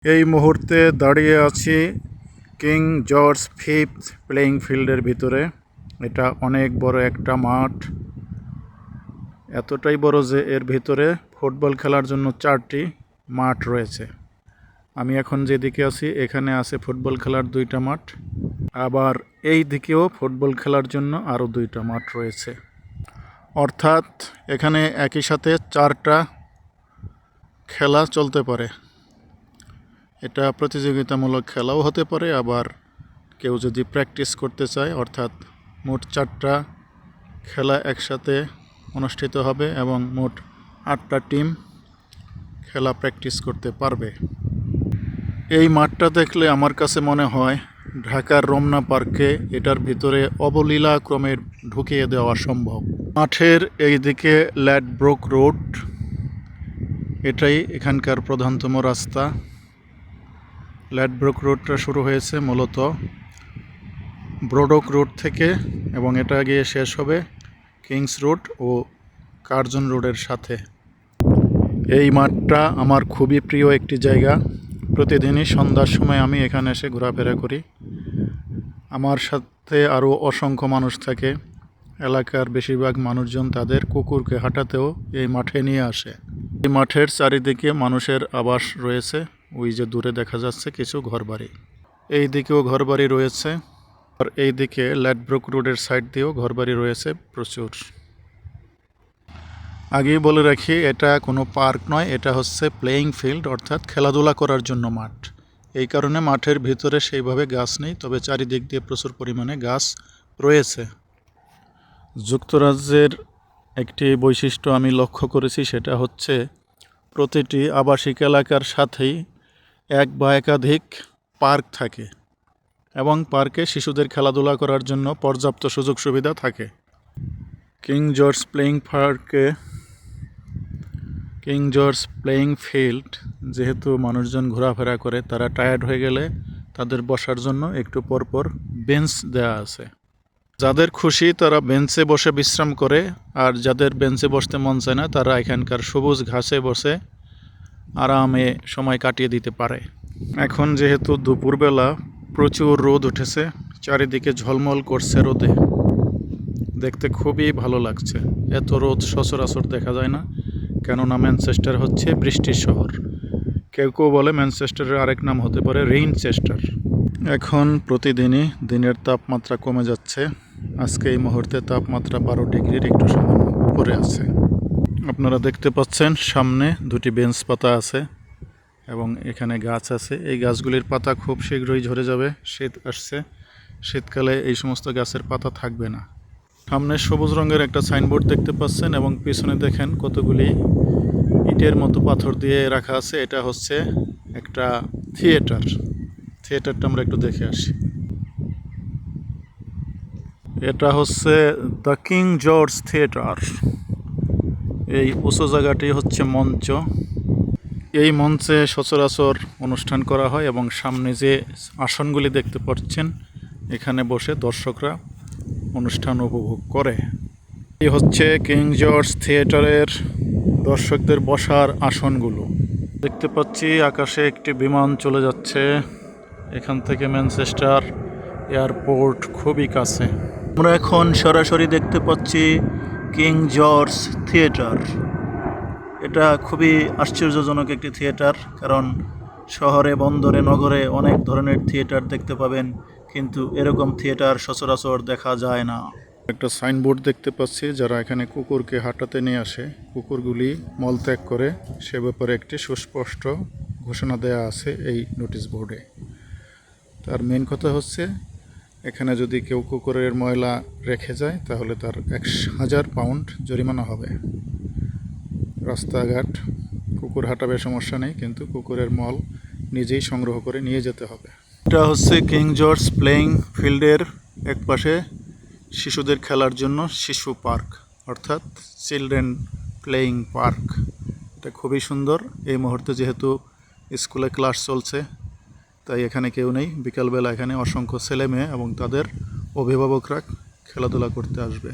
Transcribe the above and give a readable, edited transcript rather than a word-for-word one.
এই মুহূর্তে দাঁড়িয়ে আছি কিং জর্জ ফিফথ প্লেয়িং ফিল্ডের ভিতরে। এটা অনেক বড় একটা মাঠ, এতটাই বড় যে এর ভিতরে ফুটবল খেলার জন্য 4টি মাঠ রয়েছে। আমি এখন যেদিকে আছি এখানে আছে ফুটবল খেলার 2টা মাঠ, আবার এই দিকেও ফুটবল খেলার জন্য আরও 2টা মাঠ রয়েছে। অর্থাৎ এখানে একই সাথে 4টা খেলা চলতে পারে। এটা প্রতিযোগিতামূলক খেলাও হতে পারে, আবার কেউ যদি প্র্যাকটিস করতে চায়, অর্থাৎ মোট 4টা খেলা একসাথে অনুষ্ঠিত হবে এবং মোট 8টা টিম খেলা প্র্যাকটিস করতে পারবে। এই মাঠটা দেখলে আমার কাছে মনে হয় ঢাকার রমনা পার্কে এটার ভিতরে অবলীলাক্রমে ঢুকিয়ে দেওয়া সম্ভব। মাঠের এই দিকে ল্যাডব্রোক রোড, এটাই এখানকার প্রধানতম রাস্তা। ল্যাডব্রোক রোডটা শুরু হয়েছে মূলত ব্রোডক রোড থেকে এবং এটা গিয়ে শেষ হবে কিংস রোড ও কার্জন রোডের সাথে। এই মাঠটা আমার খুবই প্রিয় একটি জায়গা। প্রতিদিনই সন্ধ্যার সময় আমি এখানে এসে ঘোরাফেরা করি। আমার সাথে আরও অসংখ্য মানুষ থাকে। এলাকার বেশিরভাগ মানুষজন তাদের কুকুরকে হাঁটাতেও এই মাঠে নিয়ে আসে। এই মাঠের চারিদিকে মানুষের আবাস রয়েছে। ওই যে দূরে দেখা যাচ্ছে কিছু ঘরবাড়ি, এই দিকেও ঘরবাড়ি রয়েছে, আর এই দিকে ল্যাডব্রোক রোডের সাইড দিয়েও ঘরবাড়ি রয়েছে প্রচুর। আগেই বলে রাখি, এটা কোনো পার্ক নয়, এটা হচ্ছে প্লেয়িং ফিল্ড, অর্থাৎ খেলাধুলা করার জন্য মাঠ। এই কারণে মাঠের ভিতরে সেইভাবে গাছ নেই, তবে চারিদিক দিয়ে প্রচুর পরিমাণে গাছ রয়েছে। যুক্তরাজ্যের একটি বৈশিষ্ট্য আমি লক্ষ্য করেছি, সেটা হচ্ছে প্রতিটি আবাসিক এলাকার সাথেই এক বা একাধিক পার্ক থাকে এবং পার্কে শিশুদের খেলাধুলা করার জন্য পর্যাপ্ত সুযোগ সুবিধা থাকে। কিং জর্জ প্লেয়িং ফিল্ড যেহেতু মানুষজন ঘোরাফেরা করে, তারা টায়ার্ড হয়ে গেলে তাদের বসার জন্য একটু পরপর বেঞ্চ দেওয়া আছে। যাদের খুশি তারা বেঞ্চে বসে বিশ্রাম করে, আর যাদের বেঞ্চে বসতে মন চায় না তারা এখানকার সবুজ ঘাসে বসে আরামে সময় কাটিয়ে দিতে পারে। এখন যেহেতু দুপুরবেলা, প্রচুর রোদ উঠেছে, চারিদিকে ঝলমল করছে রোদে, দেখতে খুবই ভালো লাগছে। এত রোদ সচরাচর দেখা যায় না, কেননা ম্যানচেস্টার হচ্ছে বৃষ্টির শহর। কেউ কেউ বলে ম্যানচেস্টারের আরেক নাম হতে পারে রেইনচেস্টার। এখন প্রতিদিনই দিনের তাপমাত্রা কমে যাচ্ছে। আজকে এই মুহূর্তে তাপমাত্রা 12 ডিগ্রির একটু সামান্য উপরে আছে। আপনারা দেখতে পাচ্ছেন সামনে 2টি বেঞ্চ পাতা আছে এবং এখানে গাছ আছে। এই গাছগুলির পাতা খুব শীঘ্রই ঝরে যাবে, শীত আসছে, শীতকালে এই সমস্ত গাছের পাতা থাকবে না। সামনে সবুজ রঙের একটা সাইনবোর্ড দেখতে পাচ্ছেন এবং পিছনে দেখেন কতগুলি ইটের মতো পাথর দিয়ে রাখা আছে। এটা হচ্ছে একটা থিয়েটারটা আমরা একটু দেখে আসি। এটা হচ্ছে দ্য কিং জর্জ থিয়েটার। এই উঁচু জায়গাটি হচ্ছে মঞ্চ। এই মঞ্চে সচরাচর অনুষ্ঠান করা হয় এবং সামনে যে আসনগুলি দেখতে পাচ্ছেন এখানে বসে দর্শকরা অনুষ্ঠান উপভোগ করে। এই হচ্ছে কিং জর্জ থিয়েটারের দর্শকদের বসার আসনগুলো। দেখতে পাচ্ছি আকাশে একটি বিমান চলে যাচ্ছে। এখান থেকে ম্যানচেস্টার এয়ারপোর্ট খুবই কাছে। আমরা এখন সরাসরি দেখতে পাচ্ছি কিং জর্জ থিয়েটার। এটা খুবই আশ্চর্যজনক একটি থিয়েটার, কারণ শহরে, বন্দরে, নগরে অনেক ধরনের থিয়েটার দেখতে পাবেন, কিন্তু এরকম থিয়েটার সচরাচর দেখা যায় না। একটা সাইনবোর্ড দেখতে পাচ্ছি, যারা এখানে কুকুরকে হাঁটাতে নিয়ে আসে, কুকুরগুলি মলত্যাগ করে সে ব্যাপারে একটি সুস্পষ্ট ঘোষণা দেয়া আছে এই নোটিশ বোর্ডে। তার মেন কথা হচ্ছে, এখানে যদি কেউ কুকুরের ময়লা রেখে যায় তাহলে তার 1000 পাউন্ড জরিমানা হবে। রাস্তাঘাট কুকুর হাঁটাবে, সমস্যা নেই, কিন্তু কুকুরের মল নিজেই সংগ্রহ করে নিয়ে যেতে হবে। এটা হচ্ছে কিং জর্জ প্লেয়িং ফিল্ডের একপাশে শিশুদের খেলার জন্য শিশু পার্ক, অর্থাৎ চিলড্রেন প্লেয়িং পার্ক। এটা খুবই সুন্দর। এই মুহূর্তে যেহেতু স্কুলে ক্লাস চলছে তাই এখানে কেউ নেই। বিকালবেলা এখানে অসংখ্য ছেলে মেয়ে এবং তাদের অভিভাবকরা খেলাধুলা করতে আসবে।